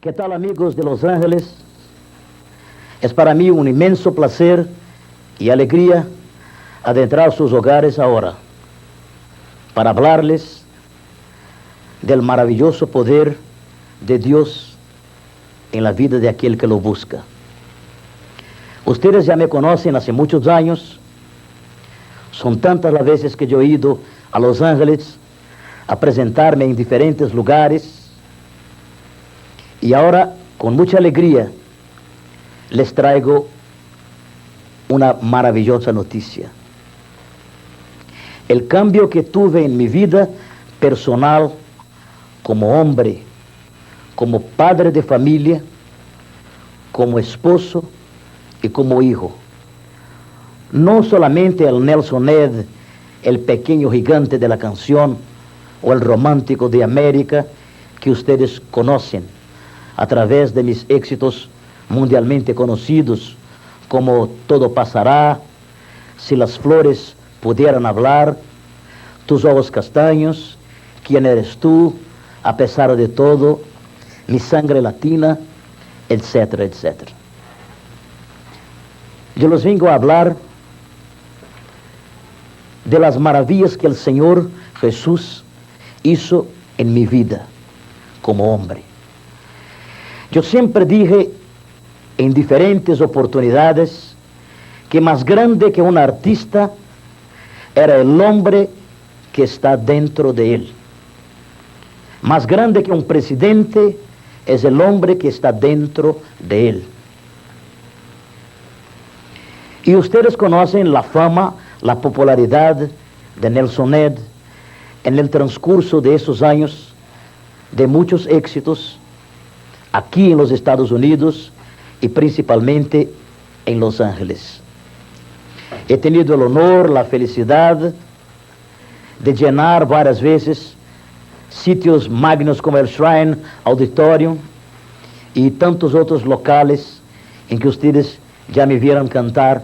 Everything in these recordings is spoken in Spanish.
¿Qué tal, amigos de Los Ángeles? Es para mí un inmenso placer y alegría adentrar sus hogares ahora para hablarles del maravilloso poder de Dios en la vida de aquel que lo busca. Ustedes ya me conocen hace muchos años. Son tantas las veces que yo he ido a Los Ángeles a presentarme en diferentes lugares. Y ahora, con mucha alegría, les traigo una maravillosa noticia. El cambio que tuve en mi vida personal como hombre, como padre de familia, como esposo y como hijo. No solamente el Nelson Ned, el pequeño gigante de la canción, o el romántico de América que ustedes conocen a través de mis éxitos mundialmente conocidos, como Todo pasará, Si las flores pudieran hablar, Tus ojos castaños, ¿Quién eres tú?, A pesar de todo, Mi sangre latina, etcétera, etcétera. Yo les vengo a hablar de las maravillas que el Señor Jesús hizo en mi vida como hombre. Yo siempre dije en diferentes oportunidades que más grande que un artista era el hombre que está dentro de él. Más grande que un presidente es el hombre que está dentro de él. Y ustedes conocen la fama, la popularidad de Nelson Ned en el transcurso de esos años de muchos éxitos aquí en los Estados Unidos y principalmente en Los Ángeles. He tenido el honor, la felicidad de llenar varias veces sitios magnos como el Shrine Auditorium y tantos otros locales en que ustedes ya me vieron cantar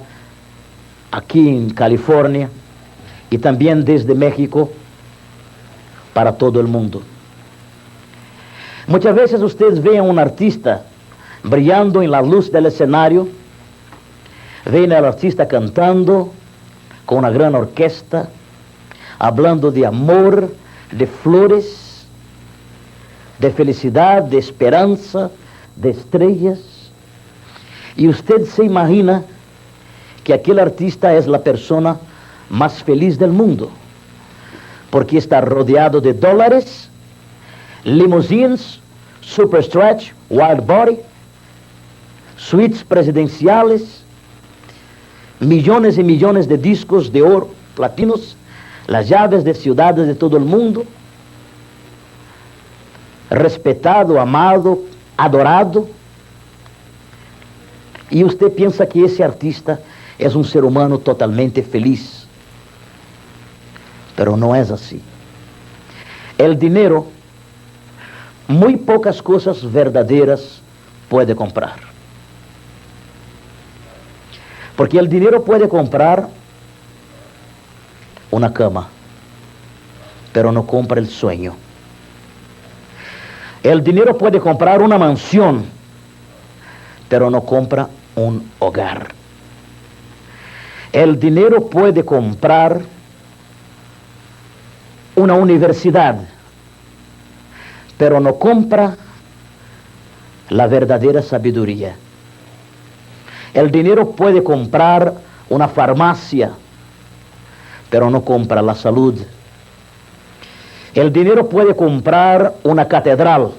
aquí en California y también desde México para todo el mundo. Muchas veces ustedes ven a un artista brillando en la luz del escenario, ven al artista cantando con una gran orquesta, hablando de amor, de flores, de felicidad, de esperanza, de estrellas, y usted se imagina que aquel artista es la persona más feliz del mundo, porque está rodeado de dólares, limousines, super stretch, wild body, suites presidenciales, millones y millones de discos de oro, platinos, las llaves de ciudades de todo el mundo, respetado, amado, adorado. Y usted piensa que ese artista es un ser humano totalmente feliz. Pero no es así. El dinero, muy pocas cosas verdaderas puede comprar. Porque el dinero puede comprar una cama, pero no compra el sueño. El dinero puede comprar una mansión, pero no compra un hogar. El dinero puede comprar una universidad, pero no compra la verdadera sabiduría. El dinero puede comprar una farmacia, pero no compra la salud. El dinero puede comprar una catedral,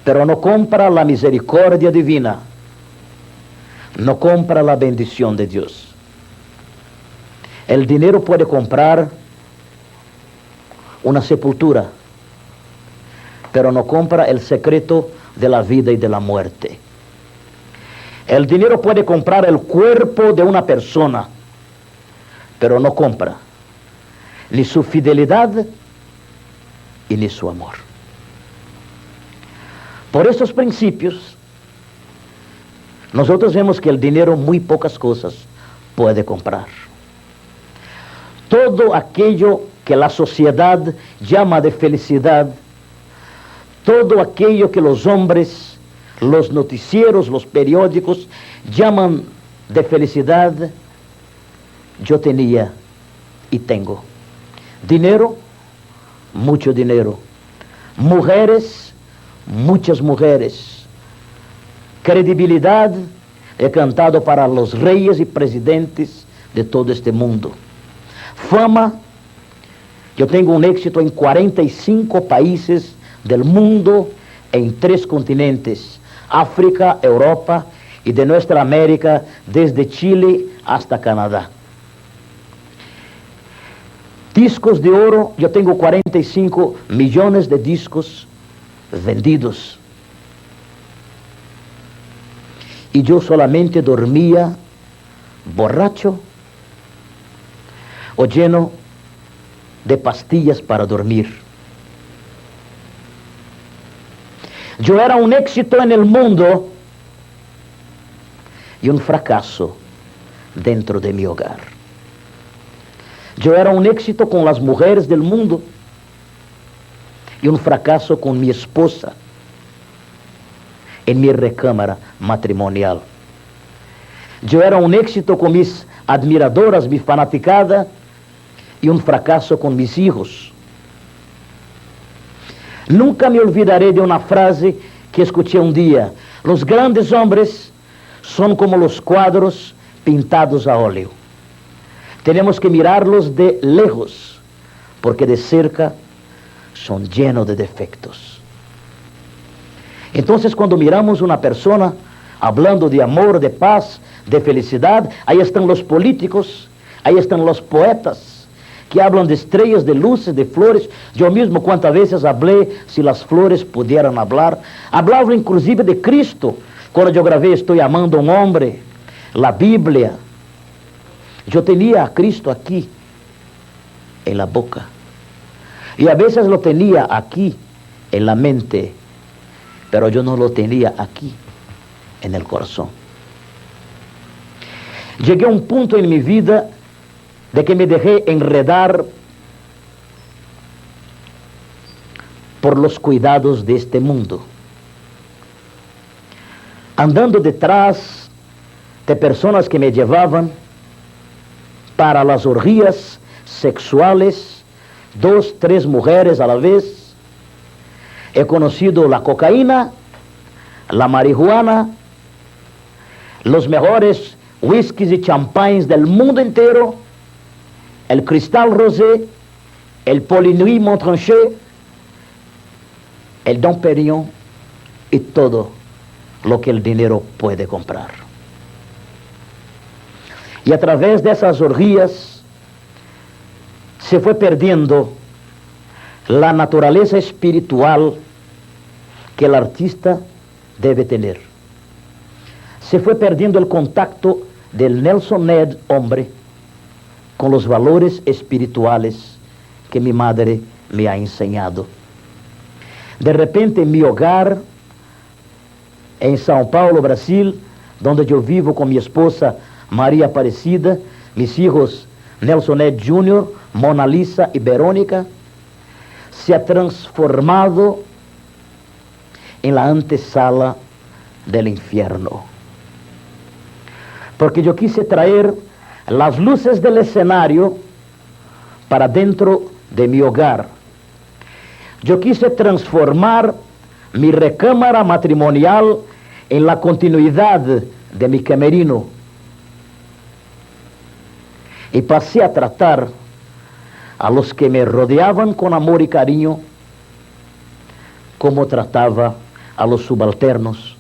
pero no compra la misericordia divina, no compra la bendición de Dios. El dinero puede comprar una sepultura, pero no compra el secreto de la vida y de la muerte. El dinero puede comprar el cuerpo de una persona, pero no compra ni su fidelidad y ni su amor. Por estos principios, nosotros vemos que el dinero muy pocas cosas puede comprar. Todo aquello que la sociedad llama de felicidad, todo aquello que los hombres, los noticieros, los periódicos llaman de felicidad, yo tenía y tengo. Dinero, mucho dinero. Mujeres, muchas mujeres. Credibilidad, he cantado para los reyes y presidentes de todo este mundo. Fama, yo tengo un éxito en 45 países del mundo, en 3 continentes, África, Europa y de nuestra América, desde Chile hasta Canadá. Discos de oro, yo tengo 45 millones de discos vendidos. Y yo solamente dormía borracho o lleno de pastillas para dormir. Yo era un éxito en el mundo y un fracaso dentro de mi hogar. Yo era un éxito con las mujeres del mundo y un fracaso con mi esposa en mi recámara matrimonial. Yo era un éxito con mis admiradoras, mi fanaticada, y un fracaso con mis hijos. Nunca me olvidaré de una frase que escuché un día: los grandes hombres son como los cuadros pintados a óleo. Tenemos que mirarlos de lejos, porque de cerca son llenos de defectos. Entonces, cuando miramos una persona hablando de amor, de paz, de felicidad, ahí están los políticos, ahí están los poetas, que hablan de estrellas, de luces, de flores. Yo mismo cuántas veces hablé, si las flores pudieran hablar. Hablaba inclusive de Cristo, cuando yo grabé Estoy amando a un hombre, la Biblia. Yo tenía a Cristo aquí, en la boca. Y a veces lo tenía aquí, en la mente, pero yo no lo tenía aquí, en el corazón. Llegué a un punto en mi vida de que me dejé enredar por los cuidados de este mundo, andando detrás de personas que me llevaban para las orgías sexuales, 2, 3 mujeres a la vez. He conocido la cocaína, la marihuana, los mejores whiskies y champagnes del mundo entero, el Cristal Rosé, el Polinuit Montrachet, el Dom Pérignon y todo lo que el dinero puede comprar. Y a través de esas orgías se fue perdiendo la naturaleza espiritual que el artista debe tener. Se fue perdiendo el contacto del Nelson Ned hombre con los valores espirituales que mi madre me ha enseñado. De repente en mi hogar, en São Paulo, Brasil, donde yo vivo con mi esposa María Aparecida, mis hijos Nelson Ned Jr., Mona Lisa y Verónica, se ha transformado en la antesala del infierno. Porque yo quise traer las luces del escenario para dentro de mi hogar. Yo quise transformar mi recámara matrimonial en la continuidad de mi camerino. Y pasé a tratar a los que me rodeaban con amor y cariño como trataba a los subalternos.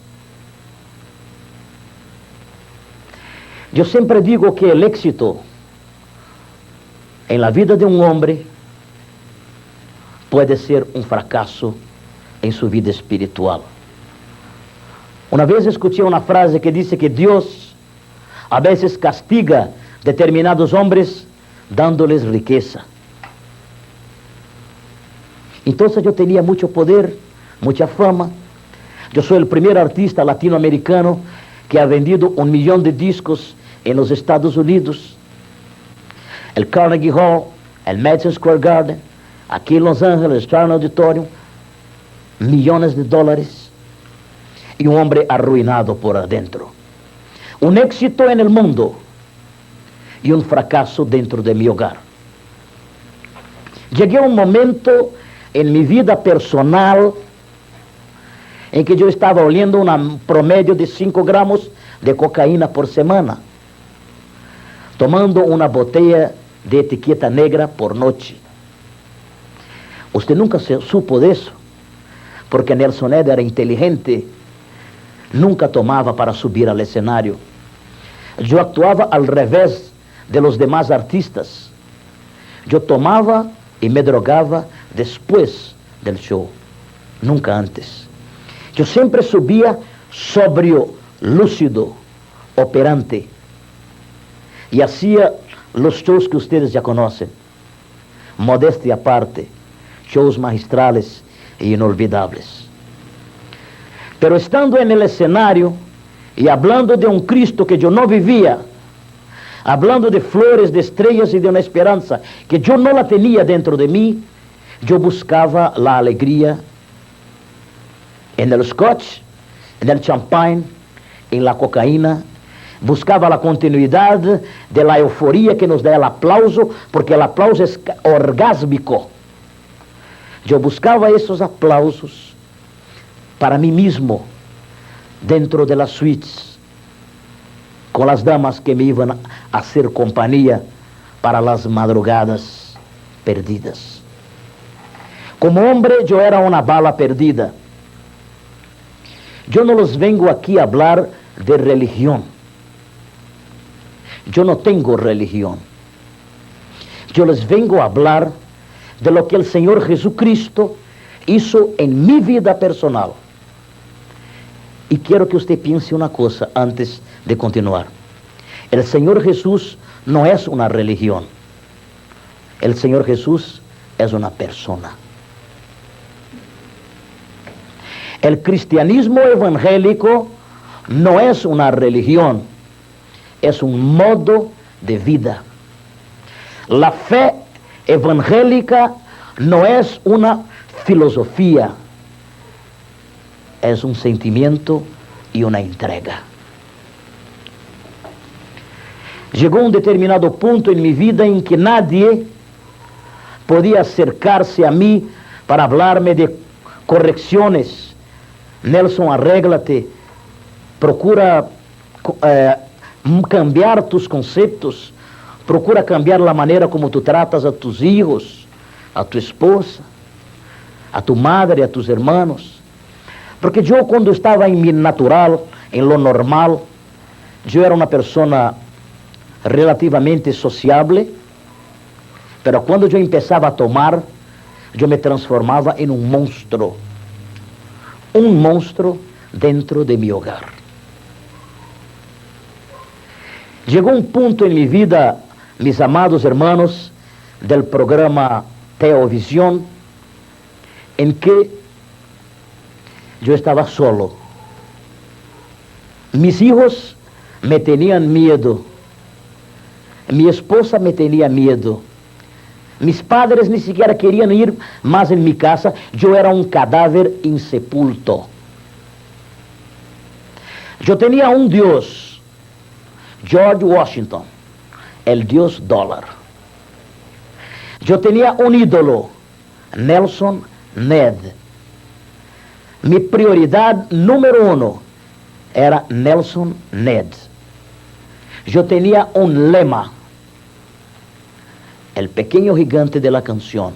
Yo siempre digo que el éxito en la vida de un hombre puede ser un fracaso en su vida espiritual. Una vez escuché una frase que dice que Dios a veces castiga determinados hombres dándoles riqueza. Entonces yo tenía mucho poder, mucha fama. Yo soy el primer artista latinoamericano que ha vendido 1 millón de discos en los Estados Unidos. El Carnegie Hall, el Madison Square Garden, aquí en Los Ángeles, Stern Auditorium. millones de dólares y un hombre arruinado por adentro. Un éxito en el mundo y un fracaso dentro de mi hogar. Llegué a un momento en mi vida personal en que yo estaba oliendo un promedio de 5 gramos de cocaína por semana, tomando una botella de etiqueta negra por noche. Usted nunca se supo de eso, porque Nelson Ned era inteligente, nunca tomaba para subir al escenario. Yo actuaba al revés de los demás artistas. Yo tomaba y me drogaba después del show, nunca antes. Yo siempre subía sobrio, lúcido, operante, y hacía los shows que ustedes ya conocen. Modestia aparte, shows magistrales e inolvidables. Pero estando en el escenario y hablando de un Cristo que yo no vivía, hablando de flores, de estrellas y de una esperanza que yo no la tenía dentro de mí, yo buscaba la alegría en el scotch, en el champagne, en la cocaína. Buscaba la continuidad de la euforia que nos da el aplauso, porque el aplauso es orgásmico. Yo buscaba esos aplausos para mí mismo, dentro de las suites, con las damas que me iban a hacer compañía para las madrugadas perdidas. Como hombre yo era una bala perdida. Yo no les vengo aquí a hablar de religión. Yo no tengo religión. Yo les vengo a hablar de lo que el Señor Jesucristo hizo en mi vida personal. Y quiero que usted piense una cosa antes de continuar. El Señor Jesús no es una religión. El Señor Jesús es una persona. El cristianismo evangélico no es una religión, es un modo de vida. La fe evangélica no es una filosofía, es un sentimiento y una entrega. Llegó un determinado punto en mi vida en que nadie podía acercarse a mí para hablarme de correcciones. Nelson, arréglate, procura cambiar tus conceptos, procura cambiar la manera como tú tratas a tus hijos, a tu esposa, a tu madre, a tus hermanos. Porque yo cuando estaba en mi natural, en lo normal, yo era una persona relativamente sociable, pero cuando yo empezaba a tomar, yo me transformaba en un monstruo dentro de mi hogar. Llegó un punto en mi vida, mis amados hermanos del programa Teovisión, en que yo estaba solo. Mis hijos me tenían miedo. Mi esposa me tenía miedo. Mis padres ni siquiera querían ir más en mi casa. Yo era un cadáver insepulto. Yo tenía un Dios, George Washington, el Dios dólar. Yo tenía un ídolo, Nelson Ned. Mi prioridad número 1 era Nelson Ned. Yo tenía un lema: el pequeño gigante de la canción,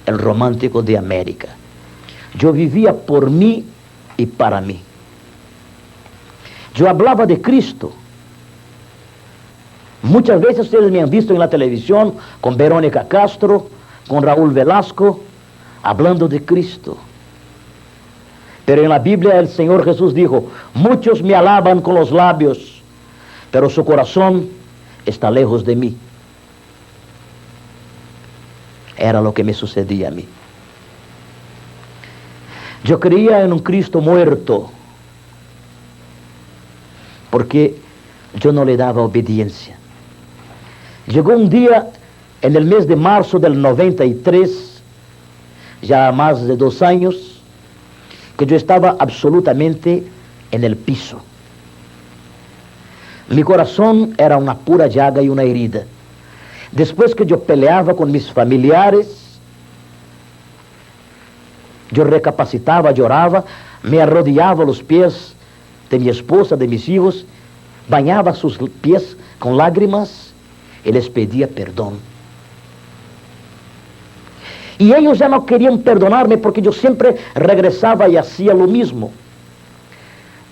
el romántico de América. Yo vivía por mí y para mí. Yo hablaba de Cristo. Muchas veces ustedes me han visto en la televisión con Verónica Castro, con Raúl Velasco, hablando de Cristo. Pero en la Biblia el Señor Jesús dijo: muchos me alaban con los labios, pero su corazón está lejos de mí. Era lo que me sucedía a mí. Yo creía en un Cristo muerto, porque yo no le daba obediencia. Llegó un día en el mes de marzo del 93, ya más de 2 años, que yo estaba absolutamente en el piso. Mi corazón era una pura llaga y una herida. Después que yo peleaba con mis familiares, yo recapacitaba, lloraba, me arrodillaba a los pies de mi esposa, de mis hijos, bañaba sus pies con lágrimas y les pedía perdón. Y ellos ya no querían perdonarme porque yo siempre regresaba y hacía lo mismo.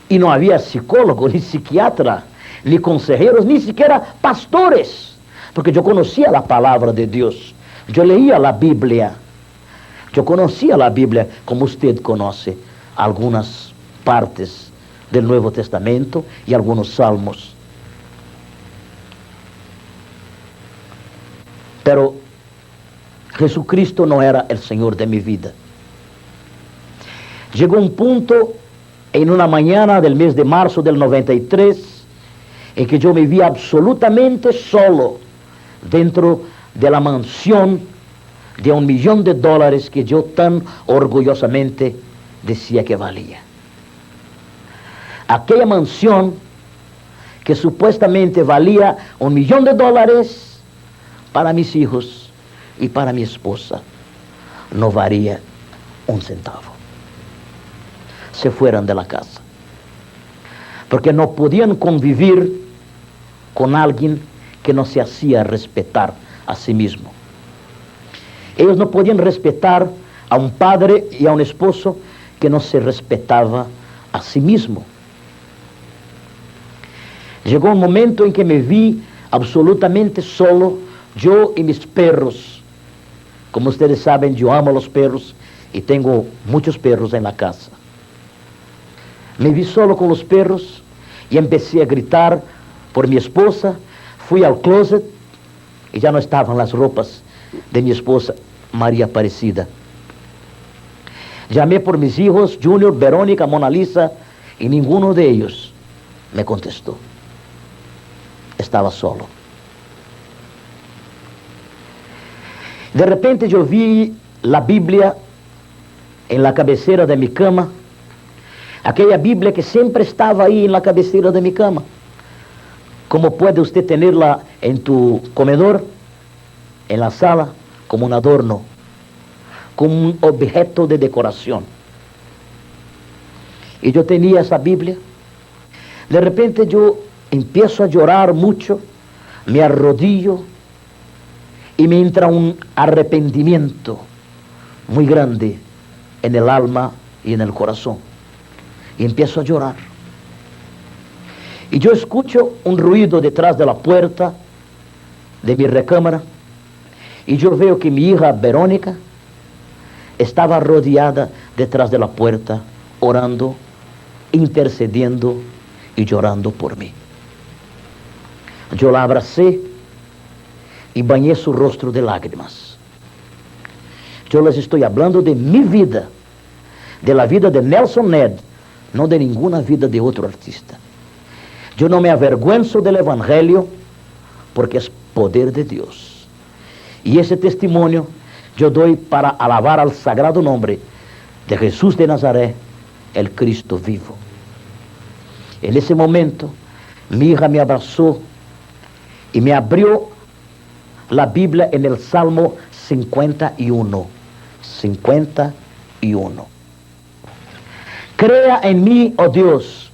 Y no había psicólogo, ni psiquiatra, ni consejeros, ni siquiera pastores, porque yo conocía la palabra de Dios. Yo leía la Biblia. Yo conocía la Biblia como usted conoce algunas partes del Nuevo Testamento y algunos salmos. Pero Jesucristo no era el Señor de mi vida. Llegó un punto en una mañana del mes de marzo del 93 en que yo me vi absolutamente solo dentro de la mansión de $1 millón que yo tan orgullosamente decía que valía. Aquella mansión que supuestamente valía $1 millón para mis hijos y para mi esposa, no valía un centavo. Se fueron de la casa porque no podían convivir con alguien que no se hacía respetar a sí mismo. Ellos no podían respetar a un padre y a un esposo que no se respetaba a sí mismo. Llegó un momento en que me vi absolutamente solo, yo y mis perros. Como ustedes saben, yo amo a los perros y tengo muchos perros en la casa. Me vi solo con los perros y empecé a gritar por mi esposa. Fui al closet y ya no estaban las ropas de mi esposa María Aparecida. Llamé por mis hijos Junior, Verónica, Mona Lisa, y ninguno de ellos me contestó. Estaba solo. De repente yo vi la Biblia en la cabecera de mi cama, aquella Biblia que siempre estaba ahí en la cabecera de mi cama. ¿Cómo puede usted tenerla en tu comedor, en la sala, como un adorno, como un objeto de decoración? Y yo tenía esa Biblia. De repente yo empiezo a llorar mucho, me arrodillo y me entra un arrepentimiento muy grande en el alma y en el corazón. Y empiezo a llorar. Y yo escucho un ruido detrás de la puerta de mi recámara y yo veo que mi hija Verónica estaba rodeada detrás de la puerta, orando, intercediendo y llorando por mí. Yo la abracé y bañé su rostro de lágrimas. Yo les estoy hablando de mi vida, de la vida de Nelson Ned, no de ninguna vida de otro artista. Yo no me avergüenzo del Evangelio porque es poder de Dios. Y ese testimonio yo doy para alabar al sagrado nombre de Jesús de Nazaret, el Cristo vivo. En ese momento, mi hija me abrazó y me abrió la Biblia en el Salmo 51. 51. Crea en mí, oh Dios,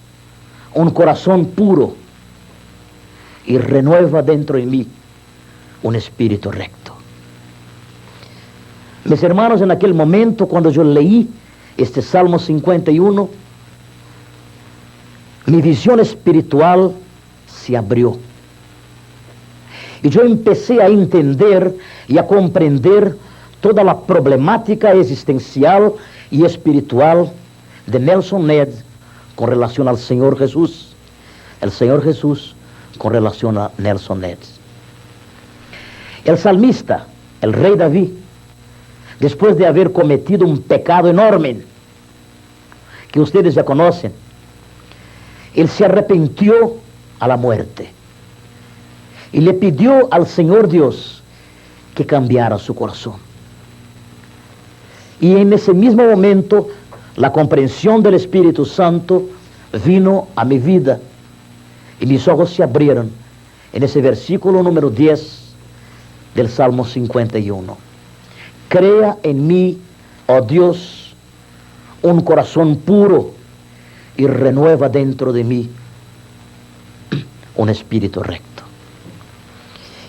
un corazón puro y renueva dentro de mí un espíritu recto. Mis hermanos, en aquel momento cuando yo leí este Salmo 51, mi visión espiritual se abrió. Y yo empecé a entender y a comprender toda la problemática existencial y espiritual de Nelson Ned con relación al Señor Jesús, el Señor Jesús con relación a Nelson Ned. El salmista, el rey David, después de haber cometido un pecado enorme, que ustedes ya conocen, él se arrepintió a la muerte y le pidió al Señor Dios que cambiara su corazón. Y en ese mismo momento la comprensión del Espíritu Santo vino a mi vida y mis ojos se abrieron en ese versículo número 10 del Salmo 51. Crea en mí, oh Dios, un corazón puro y renueva dentro de mí un espíritu recto.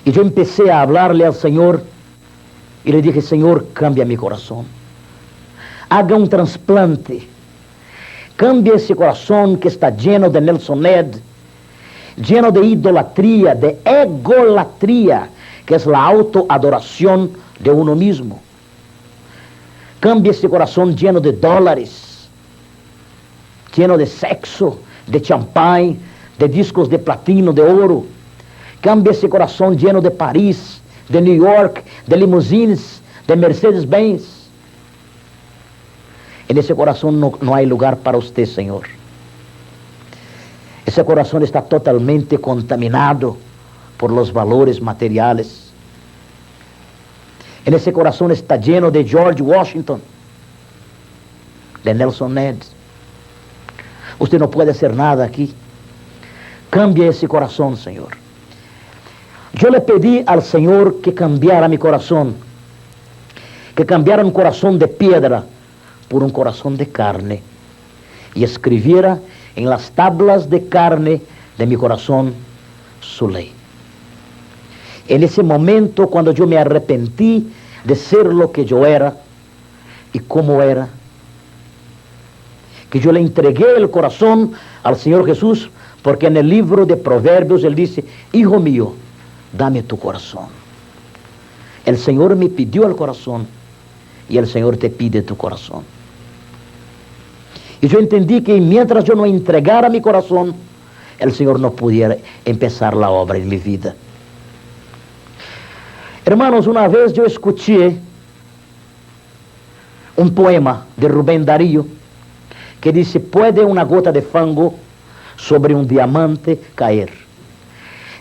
Y yo empecé a hablarle al Señor y le dije: Señor, cambia mi corazón, haga un trasplante, cambia ese corazón que está lleno de Nelson Ned, lleno de idolatría, de egolatría, que es la autoadoración de uno mismo. Cambia ese corazón lleno de dólares, lleno de sexo, de champán, de discos de platino, de oro. Cambia ese corazón lleno de París, de New York, de limusines, de Mercedes-Benz. En ese corazón no hay lugar para usted, Señor. Ese corazón está totalmente contaminado por los valores materiales. En ese corazón está lleno de George Washington, de Nelson Ned. Usted no puede hacer nada aquí. Cambie ese corazón, Señor. Yo le pedí al Señor que cambiara mi corazón, que cambiara un corazón de piedra por un corazón de carne, y escribiera en las tablas de carne de mi corazón su ley. En ese momento, cuando yo me arrepentí de ser lo que yo era y cómo era, que yo le entregué el corazón al Señor Jesús, porque en el libro de Proverbios Él dice: hijo mío, dame tu corazón. El Señor me pidió el corazón y el Señor te pide tu corazón. Y yo entendí que mientras yo no entregara mi corazón, el Señor no pudiera empezar la obra en mi vida. Hermanos, una vez yo escuché un poema de Rubén Darío que dice: puede una gota de fango sobre un diamante caer,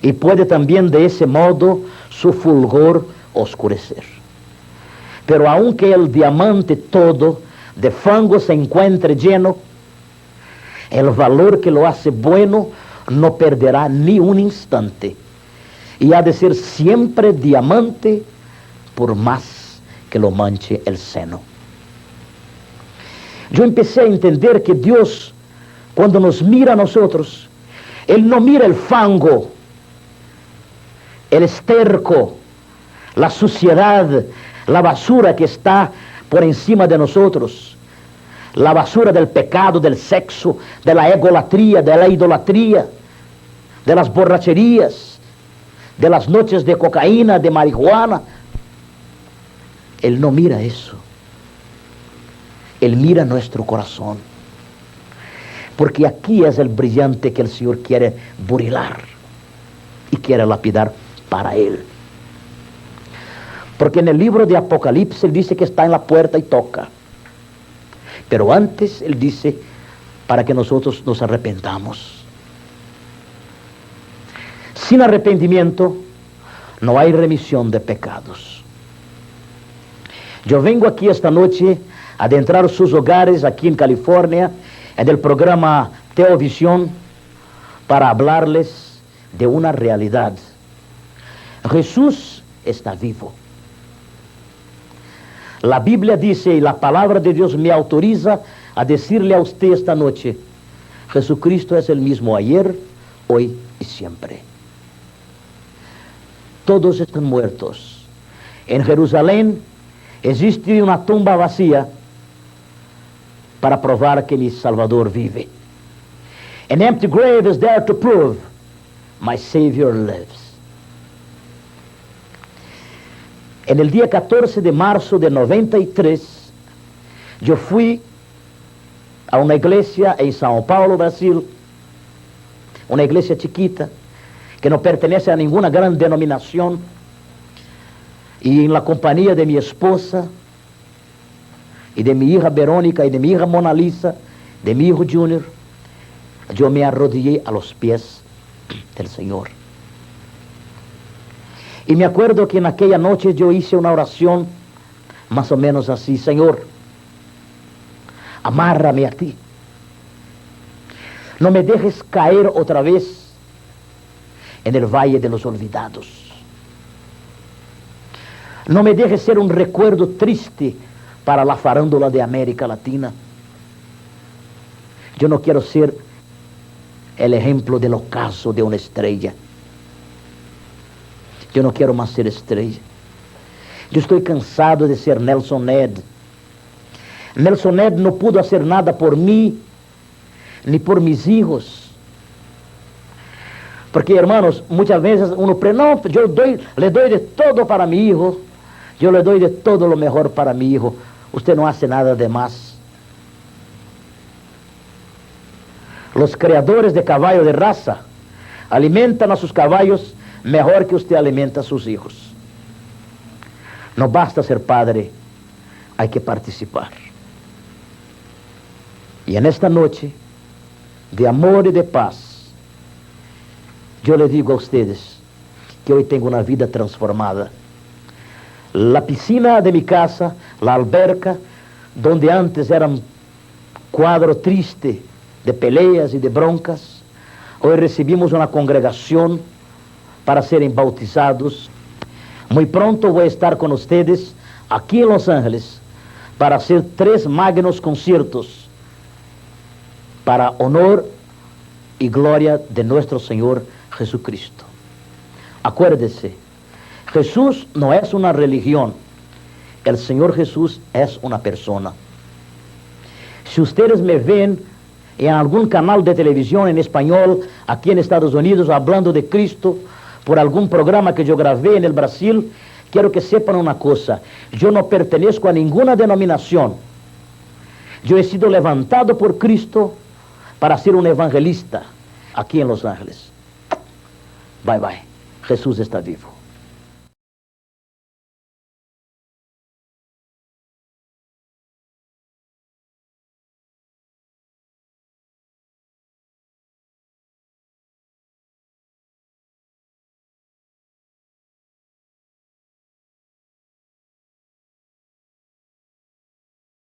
y puede también de ese modo su fulgor oscurecer. Pero aunque el diamante todo de fango se encuentre lleno, el valor que lo hace bueno no perderá ni un instante, y ha de ser siempre diamante por más que lo manche el seno. Yo empecé a entender que Dios, cuando nos mira a nosotros, Él no mira el fango, el esterco, la suciedad, la basura que está por encima de nosotros, la basura del pecado, del sexo, de la egolatría, de la idolatría, de las borracherías, de las noches de cocaína, de marihuana. Él no mira eso. Él mira nuestro corazón, porque aquí es el brillante que el Señor quiere burilar y quiere lapidar para Él. Porque en el libro de Apocalipsis Él dice que está en la puerta y toca. Pero antes Él dice para que nosotros nos arrepentamos. Sin arrepentimiento no hay remisión de pecados. Yo vengo aquí esta noche a adentrar sus hogares aquí en California, en el programa Teovisión, para hablarles de una realidad. Jesús está vivo. La Biblia dice, y la palabra de Dios me autoriza a decirle a usted esta noche: Jesucristo es el mismo ayer, hoy y siempre. Todos están muertos. En Jerusalén existe una tumba vacía para probar que mi Salvador vive. An empty grave is there to prove my Savior lives. En el día 14 de marzo de 93, yo fui a una iglesia en São Paulo, Brasil, una iglesia chiquita, que no pertenece a ninguna gran denominación, y en la compañía de mi esposa, y de mi hija Verónica, y de mi hija Mona Lisa, de mi hijo Junior, yo me arrodillé a los pies del Señor. Y me acuerdo que en aquella noche yo hice una oración más o menos así: Señor, Amárrame a ti. No me dejes caer otra vez en el valle de los olvidados. No me dejes ser un recuerdo triste para la farándula de América Latina. Yo no quiero ser el ejemplo del ocaso de una estrella. Yo no quiero más ser estrella. Yo estoy cansado de ser Nelson Ned. Nelson Ned no pudo hacer nada por mí, ni por mis hijos. Porque, hermanos, muchas veces uno no, yo le doy de todo para mi hijo. Yo le doy de todo lo mejor para mi hijo. Usted no hace nada de más. Los criadores de caballo de raza alimentan a sus caballos mejor que usted alimenta a sus hijos. No basta ser padre, hay que participar. Y en esta noche de amor y de paz, yo le digo a ustedes que hoy tengo una vida transformada. La piscina de mi casa, la alberca, donde antes era un cuadro triste de peleas y de broncas, hoy recibimos una congregación para serem bautizados. Muy pronto voy a estar con ustedes aquí en Los Ángeles para hacer 3 magnos conciertos para honor y gloria de nuestro Señor Jesucristo. Acuérdese, Jesús no es una religión, el Señor Jesús es una persona. Si ustedes me ven en algún canal de televisión en español aquí en Estados Unidos hablando de Cristo por algún programa que yo grabé en el Brasil, quiero que sepan una cosa: yo no pertenezco a ninguna denominación. Yo he sido levantado por Cristo para ser un evangelista aquí en Los Ángeles. Bye bye. Jesús está vivo.